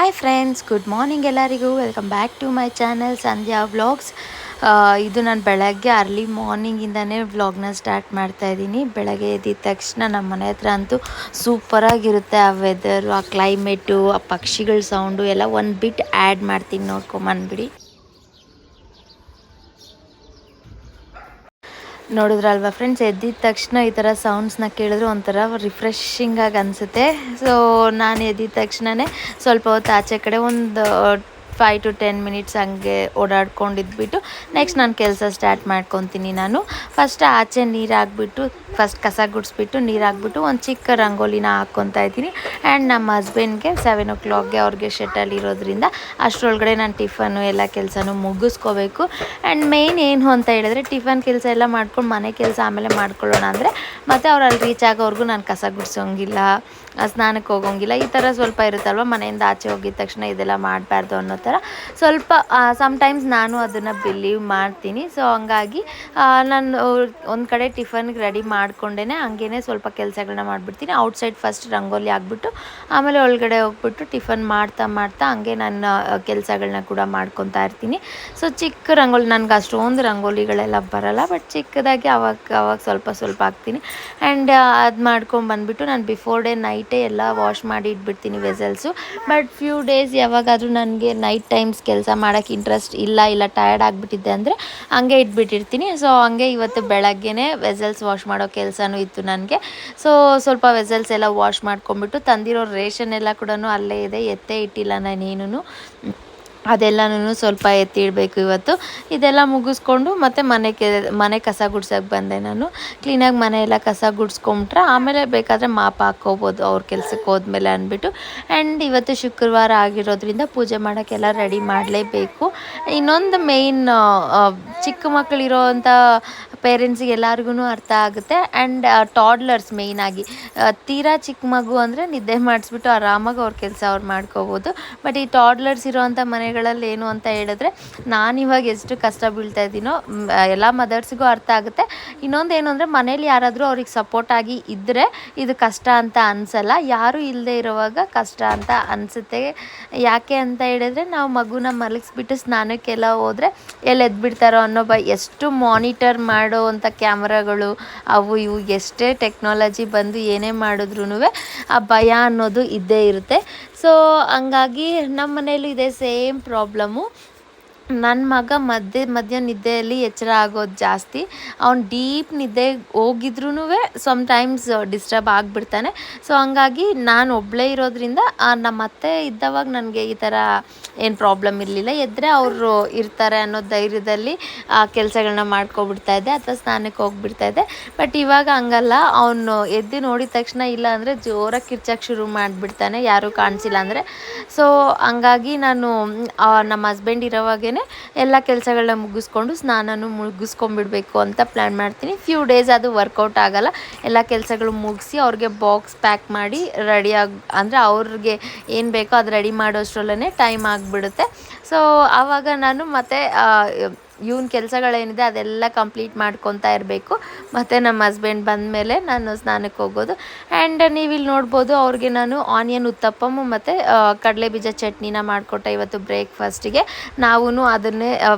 Hi friends, good morning ಎಲ್ಲರಿಗೂ. Welcome back to my channel Sandhya vlogs. ಇದು ನಾನು ಬೆಳಗ್ಗೆ ಅರ್ಲಿ ಮಾರ್ನಿಂಗಿಂದನೇ ವ್ಲಾಗ್ನ ಸ್ಟಾರ್ಟ್ ಮಾಡ್ತಾ ಇದ್ದೀನಿ. ಬೆಳಗ್ಗೆ ಎದ್ದಿದ ತಕ್ಷಣ ನಮ್ಮ ಮನೆ ಹತ್ರ ಅಂತೂ ಸೂಪರಾಗಿರುತ್ತೆ. ಆ ವೆದರು, ಆ ಕ್ಲೈಮೇಟು, ಆ ಪಕ್ಷಿಗಳ ಸೌಂಡು ಎಲ್ಲ ಒಂದು ಬಿಟ್ ಆ್ಯಡ್ ಮಾಡ್ತೀನಿ, ನೋಡ್ಕೊಂಬಂದ್ಬಿಡಿ. ನೋಡಿದ್ರಲ್ವಾ ಫ್ರೆಂಡ್ಸ್, ಎದ್ದಿದ ತಕ್ಷಣ ಈ ಥರ ಸೌಂಡ್ಸ್ನ ಕೇಳಿದ್ರೆ ಒಂಥರ ರಿಫ್ರೆಶಿಂಗಾಗಿ ಅನಿಸುತ್ತೆ. ಸೊ ನಾನು ಎದ್ದಿದ ತಕ್ಷಣವೇ ಸ್ವಲ್ಪ ಹೊತ್ತು ಆಚೆ ಕಡೆ ಒಂದು 5 to 10 ಮಿನಿಟ್ಸ್ ಹಂಗೆ ಓಡಾಡ್ಕೊಂಡಿದ್ಬಿಟ್ಟು ನೆಕ್ಸ್ಟ್ ನಾನು ಕೆಲಸ ಸ್ಟಾರ್ಟ್ ಮಾಡ್ಕೊತೀನಿ. ನಾನು ಫಸ್ಟ್ ಆಚೆ ನೀರು ಹಾಕ್ಬಿಟ್ಟು, ಫಸ್ಟ್ ಕಸ ಗುಡಿಸ್ಬಿಟ್ಟು ನೀರು ಹಾಕ್ಬಿಟ್ಟು ಒಂದು ಚಿಕ್ಕ ರಂಗೋಲಿನ ಹಾಕ್ಕೊತಾ ಇದ್ದೀನಿ. ಆ್ಯಂಡ್ ನಮ್ಮ ಹಸ್ಬೆಂಡ್ಗೆ 7 o'clockಗೆ ಅವ್ರಿಗೆ ಶೆಟಲ್ ಇರೋದ್ರಿಂದ ಅಷ್ಟರೊಳಗಡೆ ನಾನು ಟಿಫನು ಎಲ್ಲ ಕೆಲಸನೂ ಮುಗಿಸ್ಕೋಬೇಕು. ಆ್ಯಂಡ್ ಮೇಯ್ನ್ ಏನು ಅಂತ ಹೇಳಿದ್ರೆ, ಟಿಫನ್ ಕೆಲಸ ಎಲ್ಲ ಮಾಡ್ಕೊಂಡು ಮನೆ ಕೆಲಸ ಆಮೇಲೆ ಮಾಡ್ಕೊಳ್ಳೋಣ ಅಂದರೆ ಮತ್ತು ಅವ್ರು ಅಲ್ಲಿ ರೀಚ್ ಆಗೋವರೆಗೂ ನಾನು ಕಸ ಗುಡಿಸೋಂಗಿಲ್ಲ, ಸ್ನಾನಕ್ಕೆ ಹೋಗೋಂಗಿಲ್ಲ. ಈ ಥರ ಸ್ವಲ್ಪ ಇರುತ್ತಲ್ವ, ಮನೆಯಿಂದ ಆಚೆ ಹೋಗಿದ ತಕ್ಷಣ ಇದೆಲ್ಲ ಮಾಡಬಾರ್ದು ಅನ್ನೋ ಥರ ಸ್ವಲ್ಪ ಸಮ್ಟೈಮ್ಸ್ ನಾನು ಅದನ್ನು ಬಿಲೀವ್ ಮಾಡ್ತೀನಿ. ಸೊ ಹಂಗಾಗಿ ನಾನು ಒಂದು ಕಡೆ ಟಿಫನ್ಗೆ ರೆಡಿ ಮಾಡ್ಕೊಂಡೇ ಹಂಗೇ ಸ್ವಲ್ಪ ಕೆಲಸಗಳನ್ನ ಮಾಡಿಬಿಡ್ತೀನಿ. ಔಟ್ಸೈಡ್ ಫಸ್ಟ್ ರಂಗೋಲಿ ಹಾಕ್ಬಿಟ್ಟು ಆಮೇಲೆ ಒಳಗಡೆ ಹೋಗ್ಬಿಟ್ಟು ಟಿಫನ್ ಮಾಡ್ತಾ ಹಂಗೆ ನನ್ನ ಕೆಲಸಗಳನ್ನ ಕೂಡ ಮಾಡ್ಕೊತಾ ಇರ್ತೀನಿ. ಸೊ ಚಿಕ್ಕ ರಂಗೋಲಿ, ನನಗೆ ಅಷ್ಟೊಂದು ರಂಗೋಲಿಗಳೆಲ್ಲ ಬರೋಲ್ಲ, ಬಟ್ ಚಿಕ್ಕದಾಗಿ ಅವಾಗ ಸ್ವಲ್ಪ ಹಾಕ್ತೀನಿ. ಆ್ಯಂಡ್ ಅದು ಮಾಡ್ಕೊಂಡ್ಬಂದ್ಬಿಟ್ಟು ನಾನು ಬಿಫೋರ್ ಡೇ ನೈಟೇ ಎಲ್ಲ ವಾಶ್ ಮಾಡಿ ಇಟ್ಬಿಡ್ತೀನಿ ವೆಸಲ್ಸು. ಬಟ್ ಫ್ಯೂ ಡೇಸ್ ಯಾವಾಗಾದರೂ ನನಗೆ ನೈಟ್ ಟೈಮ್ಸ್ ಕೆಲಸ ಮಾಡೋಕ್ಕೆ ಇಂಟ್ರೆಸ್ಟ್ ಇಲ್ಲ ಟಯರ್ಡ್ ಆಗಿಬಿಟ್ಟಿದ್ದೆ ಅಂದರೆ ಹಂಗೆ ಇಟ್ಬಿಟ್ಟಿರ್ತೀನಿ. ಸೊ ಹಂಗೆ ಇವತ್ತು ಬೆಳಗ್ಗೆನೇ ವೆಸಲ್ಸ್ ವಾಶ್ ಮಾಡೋ ಕೆಲಸನೂ ಇತ್ತು ನನಗೆ. ಸೊ ಸ್ವಲ್ಪ ವೆಸಲ್ಸ್ ಎಲ್ಲ ವಾಶ್ ಮಾಡ್ಕೊಂಬಿಟ್ಟು ತಂದಿರೋ ರೇಷನ್ ಎಲ್ಲ ಕೂಡ ಅಲ್ಲೇ ಇದೆ, ಎತ್ತೇ ಇಟ್ಟಿಲ್ಲ ನಾನೇನು. ಅದೆಲ್ಲನೂ ಸ್ವಲ್ಪ ಎತ್ತಿಡಬೇಕು ಇವತ್ತು. ಇದೆಲ್ಲ ಮುಗಿಸ್ಕೊಂಡು ಮತ್ತು ಮನೆ ಕಸ ಗುಡ್ಸೋಕ್ಕೆ ಬಂದೆ ನಾನು. ಕ್ಲೀನಾಗಿ ಮನೆಯೆಲ್ಲ ಕಸ ಗುಡಿಸ್ಕೊಂಬಿಟ್ರೆ ಆಮೇಲೆ ಬೇಕಾದರೆ ಮಾಪ್ ಹಾಕ್ಕೋಬೋದು ಅವ್ರ ಕೆಲ್ಸಕ್ಕೆ ಹೋದ್ಮೇಲೆ ಅಂದ್ಬಿಟ್ಟು. ಆ್ಯಂಡ್ ಇವತ್ತು ಶುಕ್ರವಾರ ಆಗಿರೋದ್ರಿಂದ ಪೂಜೆ ಮಾಡೋಕ್ಕೆಲ್ಲ ರೆಡಿ ಮಾಡಲೇಬೇಕು. ಇನ್ನೊಂದು ಮೇಯ್ನ್, ಚಿಕ್ಕ ಮಕ್ಕಳಿರೋವಂಥ ಪೇರೆಂಟ್ಸಿಗೆ ಎಲ್ಲರಿಗೂ ಅರ್ಥ ಆಗುತ್ತೆ. ಆ್ಯಂಡ್ ಟಾಡ್ಲರ್ಸ್ ಮೇಯ್ನಾಗಿ, ತೀರಾ ಚಿಕ್ಕ ಮಗು ಅಂದರೆ ನಿದ್ದೆ ಮಾಡಿಸ್ಬಿಟ್ಟು ಆರಾಮಾಗಿ ಅವ್ರ ಕೆಲಸ ಅವ್ರು ಮಾಡ್ಕೋಬೋದು. ಬಟ್ ಈ ಟಾಡ್ಲರ್ಸ್ ಇರೋವಂಥ ಮನೆಗಳಲ್ಲಿ ಏನು ಅಂತ ಹೇಳಿದ್ರೆ, ನಾನಿವಾಗ ಎಷ್ಟು ಕಷ್ಟ ಬೀಳ್ತಾ ಇದ್ದೀನೋ ಎಲ್ಲ ಮದರ್ಸಿಗೂ ಅರ್ಥ ಆಗುತ್ತೆ. ಇನ್ನೊಂದು ಏನು ಅಂದರೆ, ಮನೇಲಿ ಯಾರಾದರೂ ಅವ್ರಿಗೆ ಸಪೋರ್ಟಾಗಿ ಇದ್ದರೆ ಇದು ಕಷ್ಟ ಅಂತ ಅನಿಸಲ್ಲ. ಯಾರೂ ಇಲ್ಲದೆ ಇರೋವಾಗ ಕಷ್ಟ ಅಂತ ಅನಿಸುತ್ತೆ. ಯಾಕೆ ಅಂತ ಹೇಳಿದ್ರೆ, ನಾವು ಮಗುನ ಮಲಗಿಸ್ಬಿಟ್ಟು ಸ್ನಾನಕ್ಕೆಲ್ಲ ಹೋದರೆ ಎಲ್ಲಿ ಎದ್ಬಿಡ್ತಾರೋ ಅನ್ನೋ ಎಷ್ಟು ಮಾನಿಟರ್ ಮಾಡೋವಂಥ ಕ್ಯಾಮ್ರಾಗಳು ಅವು ಇವು ಎಷ್ಟೇ ಟೆಕ್ನಾಲಜಿ ಬಂದು ಏನೇ ಮಾಡಿದ್ರೂ ಆ ಭಯ ಅನ್ನೋದು ಇದ್ದೇ ಇರುತ್ತೆ. ಸೊ ಹಂಗಾಗಿ ನಮ್ಮ ಮನೇಲೂ ಇದೆ ಸೇಮ್ ಪ್ರಾಬ್ಲಮ್ಮು. ನನ್ನ ಮಗ ಮಧ್ಯ ನಿದ್ದೆಯಲ್ಲಿ ಎಚ್ಚರ ಆಗೋದು ಜಾಸ್ತಿ. ಅವ್ನು ಡೀಪ್ ನಿದ್ದೆ ಹೋಗಿದ್ರೂ ಸಮ್ಟೈಮ್ಸ್ ಡಿಸ್ಟರ್ಬ್ ಆಗಿಬಿಡ್ತಾನೆ. ಸೊ ಹಂಗಾಗಿ ನಾನು ಒಬ್ಬಳೇ ಇರೋದ್ರಿಂದ ನಮ್ಮ ಅತ್ತೆ ಇದ್ದವಾಗ ನನಗೆ ಈ ಥರ ಏನು ಪ್ರಾಬ್ಲಮ್ ಇರಲಿಲ್ಲ. ಎದ್ದರೆ ಅವರು ಇರ್ತಾರೆ ಅನ್ನೋ ಧೈರ್ಯದಲ್ಲಿ ಆ ಕೆಲಸಗಳನ್ನ ಮಾಡ್ಕೊಬಿಡ್ತಾಯಿದ್ದೆ ಅಥವಾ ಸ್ನಾನಕ್ಕೆ ಹೋಗ್ಬಿಡ್ತಾಯಿದ್ದೆ. ಬಟ್ ಇವಾಗ ಹಂಗಲ್ಲ, ಅವನು ಎದ್ದು ನೋಡಿದ ತಕ್ಷಣ ಇಲ್ಲ ಅಂದರೆ ಜೋರಾಗಿ ಕಿರ್ಚಕ್ಕೆ ಶುರು ಮಾಡಿಬಿಡ್ತಾನೆ, ಯಾರೂ ಕಾಣಿಸಿಲ್ಲ ಅಂದರೆ. ಸೊ ಹಂಗಾಗಿ ನಾನು ನಮ್ಮ ಹಸ್ಬೆಂಡ್ ಇರೋವಾಗೇ ಎಲ್ಲ ಕೆಲಸಗಳನ್ನ ಮುಗಿಸ್ಕೊಂಡು ಸ್ನಾನನೂ ಮುಗಿಸ್ಕೊಂಡ್ಬಿಡ್ಬೇಕು ಅಂತ ಪ್ಲ್ಯಾನ್ ಮಾಡ್ತೀನಿ. ಫ್ಯೂ ಡೇಸ್ ಅದು ವರ್ಕೌಟ್ ಆಗೋಲ್ಲ. ಎಲ್ಲ ಕೆಲಸಗಳು ಮುಗಿಸಿ ಅವ್ರಿಗೆ ಬಾಕ್ಸ್ ಪ್ಯಾಕ್ ಮಾಡಿ ಅಂದರೆ ಅವ್ರಿಗೆ ಏನು ಬೇಕೋ ಅದು ರೆಡಿ ಮಾಡೋಷ್ಟರಲ್ಲೇ ಟೈಮ್ ಆಗಿಬಿಡುತ್ತೆ. ಸೊ ಆವಾಗ ನಾನು ಮತ್ತೆ ಇವನ ಕೆಲಸಗಳೇನಿದೆ ಅದೆಲ್ಲ ಕಂಪ್ಲೀಟ್ ಮಾಡ್ಕೊತಾ ಇರಬೇಕು. ಮತ್ತು ನಮ್ಮ ಹಸ್ಬೆಂಡ್ ಬಂದಮೇಲೆ ನಾನು ಸ್ನಾನಕ್ಕೆ ಹೋಗೋದು. ಆ್ಯಂಡ್ ನೀವಿಲ್ಲಿ ನೋಡ್ಬೋದು, ಅವ್ರಿಗೆ ನಾನು ಆನಿಯನ್ ಉತ್ತಪ್ಪಮ್ಮು ಮತ್ತು ಕಡಲೆಬೀಜ ಚಟ್ನಿನ ಮಾಡಿಕೊಟ್ಟೆ ಇವತ್ತು ಬ್ರೇಕ್ಫಾಸ್ಟಿಗೆ. ನಾವೂ ಅದನ್ನೇ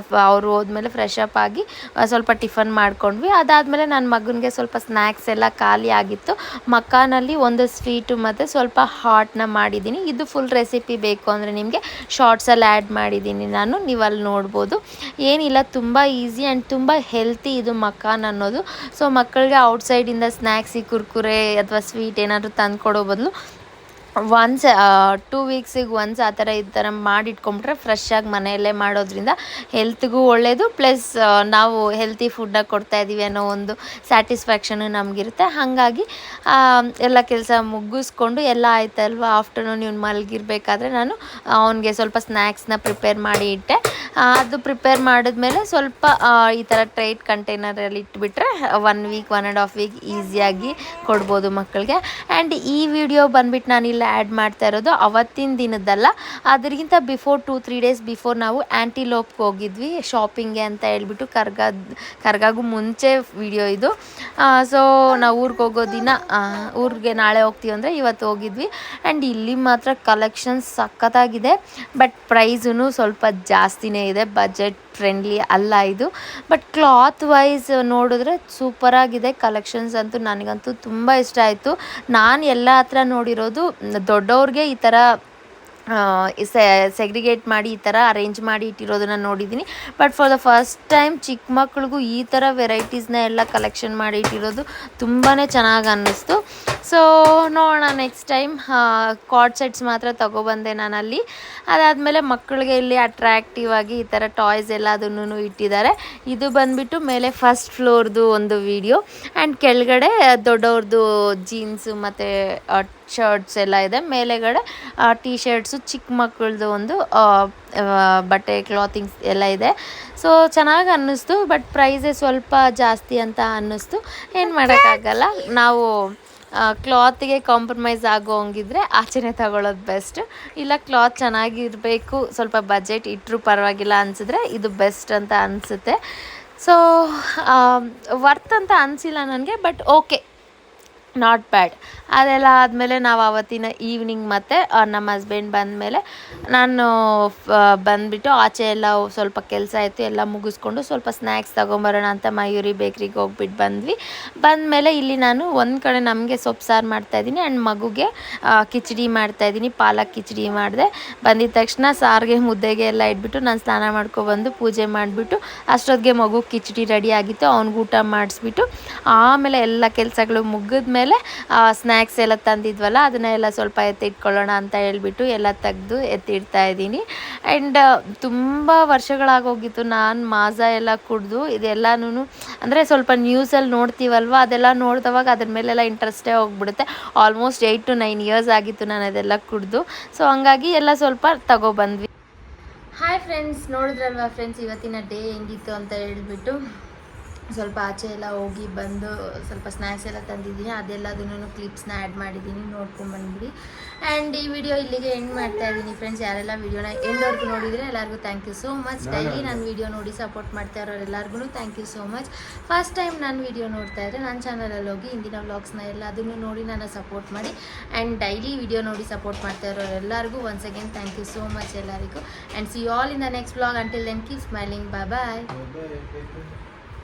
ಅವರು ಹೋದ್ಮೇಲೆ ಫ್ರೆಶ್ ಅಪ್ ಆಗಿ ಸ್ವಲ್ಪ ಟಿಫನ್ ಮಾಡ್ಕೊಂಡ್ವಿ. ಅದಾದಮೇಲೆ ನನ್ನ ಮಗನಿಗೆ ಸ್ವಲ್ಪ ಸ್ನ್ಯಾಕ್ಸ್ ಎಲ್ಲ ಖಾಲಿ ಆಗಿತ್ತು. ಮಕ್ಕಾನಲ್ಲಿ ಒಂದು ಸ್ವೀಟು ಮತ್ತು ಸ್ವಲ್ಪ ಹಾಟ್ನ ಮಾಡಿದ್ದೀನಿ. ಇದು ಫುಲ್ ರೆಸಿಪಿ ಬೇಕು ಅಂದರೆ ನಿಮಗೆ ಶಾರ್ಟ್ಸಲ್ಲಿ ಆ್ಯಡ್ ಮಾಡಿದ್ದೀನಿ ನಾನು, ನೀವು ಅಲ್ಲಿ ನೋಡ್ಬೋದು. ಏನಿಲ್ಲ, ತುಂಬ ಈಸಿ ಆ್ಯಂಡ್ ತುಂಬ ಹೆಲ್ತಿ ಇದು ಮಕ್ಕಾನ್ ಅನ್ನೋದು. ಸೊ ಮಕ್ಕಳಿಗೆ ಔಟ್ಸೈಡಿಂದ ಸ್ನ್ಯಾಕ್ಸಿಗೆ ಕುರ್ಕುರೆ ಅಥವಾ ಸ್ವೀಟ್ ಏನಾದರೂ ತಂದು ಕೊಡೋ ಬದಲು ಒನ್ಸ್ 2 ವೀಕ್ಸಿಗೆ ಒನ್ಸ್ ಆ ಥರ ಮಾಡಿಟ್ಕೊಂಬಿಟ್ರೆ ಫ್ರೆಶ್ಶಾಗಿ ಮನೆಯಲ್ಲೇ ಮಾಡೋದ್ರಿಂದ ಹೆಲ್ತ್ಗೂ ಒಳ್ಳೆಯದು, ಪ್ಲಸ್ ನಾವು ಹೆಲ್ತಿ ಫುಡ್ಡನ್ನ ಕೊಡ್ತಾಯಿದ್ದೀವಿ ಅನ್ನೋ ಒಂದು ಸ್ಯಾಟಿಸ್ಫ್ಯಾಕ್ಷನು ನಮಗಿರುತ್ತೆ. ಹಾಗಾಗಿ ಎಲ್ಲ ಕೆಲಸ ಮುಗಿಸ್ಕೊಂಡು ಎಲ್ಲ ಆಯ್ತಲ್ವ, ಆಫ್ಟರ್ನೂನ್ ಇವ್ನು ಮಲಗಿರ್ಬೇಕಾದ್ರೆ ನಾನು ಅವನಿಗೆ ಸ್ವಲ್ಪ ಸ್ನ್ಯಾಕ್ಸ್ನ ಪ್ರಿಪೇರ್ ಮಾಡಿ ಇಟ್ಟೆ. ಅದು ಪ್ರಿಪೇರ್ ಮಾಡಿದ್ಮೇಲೆ ಸ್ವಲ್ಪ ಈ ಥರ ಟ್ರೈಟ್ ಕಂಟೈನರಲ್ಲಿ ಇಟ್ಬಿಟ್ರೆ 1 ವೀಕ್ 1.5 ವೀಕ್ ಈಸಿಯಾಗಿ ಕೊಡ್ಬೋದು ಮಕ್ಕಳಿಗೆ. ಆ್ಯಂಡ್ ಈ ವಿಡಿಯೋ ಬಂದುಬಿಟ್ಟು ನಾನಿಲ್ಲ ಮೇಲೆ ಆ್ಯಡ್ ಮಾಡ್ತಾ ಇರೋದು ಅವತ್ತಿನ ದಿನದ್ದಲ್ಲ, ಅದರಿಗಿಂತ ಬಿಫೋರ್ 2-3 ಡೇಸ್ ಬಿಫೋರ್ ನಾವು ಆ್ಯಂಟಿಲೋಪ್ಗೆ ಹೋಗಿದ್ವಿ ಶಾಪಿಂಗ್ಗೆ ಅಂತ ಹೇಳ್ಬಿಟ್ಟು. ಕರ್ಗಾಗೂ ಮುಂಚೆ ವಿಡಿಯೋ ಇದು. ಸೊ ನಾವು ಊರಿಗೆ ಹೋಗೋ ದಿನ, ಊರಿಗೆ ನಾಳೆ ಹೋಗ್ತೀವಿ ಅಂದರೆ ಇವತ್ತು ಹೋಗಿದ್ವಿ. ಆ್ಯಂಡ್ ಇಲ್ಲಿ ಮಾತ್ರ ಕಲೆಕ್ಷನ್ಸ್ ಸಖತ್ತಾಗಿದೆ, ಬಟ್ ಪ್ರೈಸೂ ಸ್ವಲ್ಪ ಜಾಸ್ತಿನೇ ಇದೆ, ಬಜೆಟ್ ಫ್ರೆಂಡ್ಲಿ ಅಲ್ಲ ಇದು. ಬಟ್ ಕ್ಲಾತ್ ವೈಸ್ ನೋಡಿದ್ರೆ ಸೂಪರಾಗಿದೆ ಕಲೆಕ್ಷನ್ಸ್ ಅಂತೂ. ನನಗಂತೂ ತುಂಬ ಇಷ್ಟ ಆಯಿತು. ನಾನು ಎಲ್ಲ ಹತ್ರ ನೋಡಿರೋದು ದೊಡ್ಡವ್ರಿಗೆ ಈ ಥರ ಸೆಗ್ರಿಗೇಟ್ ಮಾಡಿ ಈ ಥರ ಅರೇಂಜ್ ಮಾಡಿ ಇಟ್ಟಿರೋದನ್ನು ನೋಡಿದ್ದೀನಿ. But for the first time ಚಿಕ್ಕ ಮಕ್ಳಿಗೂ ಈ ಥರ ವೆರೈಟೀಸ್ನ ಎಲ್ಲ ಕಲೆಕ್ಷನ್ ಮಾಡಿ ಇಟ್ಟಿರೋದು ತುಂಬಾ ಚೆನ್ನಾಗಿ ಅನ್ನಿಸ್ತು. ಸೊ ನೋಡೋಣ ನೆಕ್ಸ್ಟ್ ಟೈಮ್. ಕಾರ್ಡ್ ಸೆಟ್ಸ್ ಮಾತ್ರ ತೊಗೊಬಂದೆ ನಾನಲ್ಲಿ. ಅದಾದಮೇಲೆ ಮಕ್ಕಳಿಗೆ ಇಲ್ಲಿ ಅಟ್ರಾಕ್ಟಿವ್ ಆಗಿ ಈ ಥರ ಟಾಯ್ಸ್ ಎಲ್ಲ ಅದನ್ನು ಇಟ್ಟಿದ್ದಾರೆ. ಇದು ಬಂದುಬಿಟ್ಟು ಮೇಲೆ ಫಸ್ಟ್ ಫ್ಲೋರ್ದು ಒಂದು ವಿಡಿಯೋ, ಆ್ಯಂಡ್ ಕೆಳಗಡೆ ದೊಡ್ಡವ್ರದ್ದು ಜೀನ್ಸು ಮತ್ತು ಶರ್ಟ್ಸ್ ಎಲ್ಲ ಇದೆ. ಮೇಲೆಗಡೆ ಟೀ ಶರ್ಟ್ಸು, ಚಿಕ್ಕ ಮಕ್ಕಳದು ಒಂದು ಬಟ್ಟೆ ಕ್ಲಾತಿಂಗ್ಸ್ ಎಲ್ಲ ಇದೆ. ಸೊ ಚೆನ್ನಾಗಿ ಅನ್ನಿಸ್ತು, ಬಟ್ ಪ್ರೈಸೇ ಸ್ವಲ್ಪ ಜಾಸ್ತಿ ಅಂತ ಅನ್ನಿಸ್ತು. ಏನು ಮಾಡೋಕ್ಕಾಗಲ್ಲ, ನಾವು ಕ್ಲಾತಿಗೆ ಕಾಂಪ್ರಮೈಸ್ ಆಗೋ ಹಂಗಿದ್ರೆ ಆಚೆನೇ ತಗೊಳ್ಳೋದು ಬೆಸ್ಟ್. ಇಲ್ಲ ಕ್ಲಾತ್ ಚೆನ್ನಾಗಿರಬೇಕು, ಸ್ವಲ್ಪ ಬಜೆಟ್ ಇಟ್ಟರು ಪರವಾಗಿಲ್ಲ ಅನಿಸಿದ್ರೆ ಇದು ಬೆಸ್ಟ್ ಅಂತ ಅನಿಸುತ್ತೆ. ಸೊ ವರ್ತ್ ಅಂತ ಅನಿಸಿಲ್ಲ ನನಗೆ, ಬಟ್ ಓಕೆ, ನಾಟ್ ಬ್ಯಾಡ್. ಅದೆಲ್ಲ ಆದಮೇಲೆ ನಾವು ಆವತ್ತಿನ ಈವ್ನಿಂಗ್ ಮತ್ತು ನಮ್ಮ ಹಸ್ಬೆಂಡ್ ಬಂದಮೇಲೆ ನಾನು ಬಂದುಬಿಟ್ಟು ಆಚೆ ಎಲ್ಲ ಸ್ವಲ್ಪ ಕೆಲಸ ಆಯಿತು, ಎಲ್ಲ ಮುಗಿಸ್ಕೊಂಡು ಸ್ವಲ್ಪ ಸ್ನ್ಯಾಕ್ಸ್ ತೊಗೊಂಬರೋಣ ಅಂತ ಮಯೂರಿ ಬೇಕ್ರಿಗೆ ಹೋಗ್ಬಿಟ್ಟು ಬಂದಮೇಲೆ ಇಲ್ಲಿ ನಾನು ಒಂದು ಕಡೆ ನಮಗೆ ಸೊಪ್ಪು ಸಾರು ಮಾಡ್ತಾಯಿದ್ದೀನಿ ಆ್ಯಂಡ್ ಮಗುಗೆ ಕಿಚಡಿ ಮಾಡ್ತಾಯಿದ್ದೀನಿ. ಪಾಲಕ್ ಕಿಚಡಿ ಮಾಡಿದೆ. ಬಂದಿದ ತಕ್ಷಣ ಸಾರಿಗೆ ಮುದ್ದೆಗೆ ಎಲ್ಲ ಇಟ್ಬಿಟ್ಟು ನಾನು ಸ್ನಾನ ಮಾಡ್ಕೊಬಂದು ಪೂಜೆ ಮಾಡಿಬಿಟ್ಟು ಅಷ್ಟೊತ್ತಿಗೆ ಮಗು ಕಿಚಡಿ ರೆಡಿ ಆಗಿತ್ತು. ಅವ್ನಿಗೆ ಊಟ ಮಾಡಿಸ್ಬಿಟ್ಟು ಆಮೇಲೆ ಎಲ್ಲ ಕೆಲಸಗಳು ಮುಗಿದ್ಮೇಲೆ ಸ್ನ್ಯಾಕ್ಸ್ ಎಲ್ಲ ತಂದಿದ್ವಲ್ಲ ಅದನ್ನೆಲ್ಲ ಸ್ವಲ್ಪ ಎತ್ತಿಟ್ಕೊಳ್ಳೋಣ ಅಂತ ಹೇಳ್ಬಿಟ್ಟು ಎಲ್ಲ ತೆಗೆದು ಎತ್ತಿಡ್ತಾ ಇದ್ದೀನಿ. ಆ್ಯಂಡ್ ತುಂಬ ವರ್ಷಗಳಾಗೋಗಿತ್ತು ನಾನು ಮಾಜಾ ಎಲ್ಲ ಕುಡಿದು. ಇದೆಲ್ಲನೂ ಅಂದರೆ ಸ್ವಲ್ಪ ನ್ಯೂಸಲ್ಲಿ ನೋಡ್ತೀವಲ್ವ, ಅದೆಲ್ಲ ನೋಡಿದವಾಗ ಅದ್ರ ಮೇಲೆಲ್ಲ ಇಂಟ್ರೆಸ್ಟೇ ಹೋಗ್ಬಿಡುತ್ತೆ. ಆಲ್ಮೋಸ್ಟ್ 8 to 9 years ಆಗಿತ್ತು ನಾನು ಅದೆಲ್ಲ ಕುಡಿದು. ಸೊ ಹಂಗಾಗಿ ಎಲ್ಲ ಸ್ವಲ್ಪ ತಗೊಬಂದ್ವಿ. ಹಾಯ್ ಫ್ರೆಂಡ್ಸ್, ನೋಡಿದ್ರಲ್ವ ಫ್ರೆಂಡ್ಸ್ ಇವತ್ತಿನ ಡೇ ಹೆಂಗಿತ್ತು ಅಂತ ಹೇಳ್ಬಿಟ್ಟು. ಸ್ವಲ್ಪ ಆಚೆ ಎಲ್ಲ ಹೋಗಿ ಬಂದು ಸ್ವಲ್ಪ ಸ್ನ್ಯಾಕ್ಸ್ ಎಲ್ಲ ತಂದಿದ್ದೀನಿ, ಅದೆಲ್ಲದನ್ನು ಕ್ಲಿಪ್ಸ್ನ ಆ್ಯಡ್ ಮಾಡಿದ್ದೀನಿ, ನೋಡ್ಕೊಂಡ್ಬಂದ್ಬಿಡಿ. ಆ್ಯಂಡ್ ಈ ವಿಡಿಯೋ ಇಲ್ಲಿಗೆ ಎಂಡ್ ಮಾಡ್ತಾ ಇದ್ದೀನಿ ಫ್ರೆಂಡ್ಸ್. ಯಾರೆಲ್ಲ ವೀಡಿಯೋನ ಎಂಡ್ವರೆಗೂ ನೋಡಿದರೆ ಎಲ್ಲರಿಗೂ thank you so much. Daily ನಾನು ವೀಡಿಯೋ ನೋಡಿ ಸಪೋರ್ಟ್ ಮಾಡ್ತಾ ಇರೋರು ಎಲ್ಲರಿಗೂ thank you so much. First time ನಾನು ವೀಡಿಯೋ ನೋಡ್ತಾ ಇದ್ದರೆ ನನ್ನ ಚಾನಲಲ್ಲಿ ಹೋಗಿ ಹಿಂದಿನ ವ್ಲಾಗ್ಸ್ನ ಎಲ್ಲ ಅದನ್ನು ನೋಡಿ ನನ್ನ ಸಪೋರ್ಟ್ ಮಾಡಿ. ಆ್ಯಂಡ್ ಡೈಲಿ ವೀಡಿಯೋ ನೋಡಿ ಸಪೋರ್ಟ್ ಮಾಡ್ತಾ ಇರೋರು ಎಲ್ಲರಿಗೂ once again thank you so much ಎಲ್ಲರಿಗೂ. And see you all in the next vlog. Until then keep smiling. Bye bye.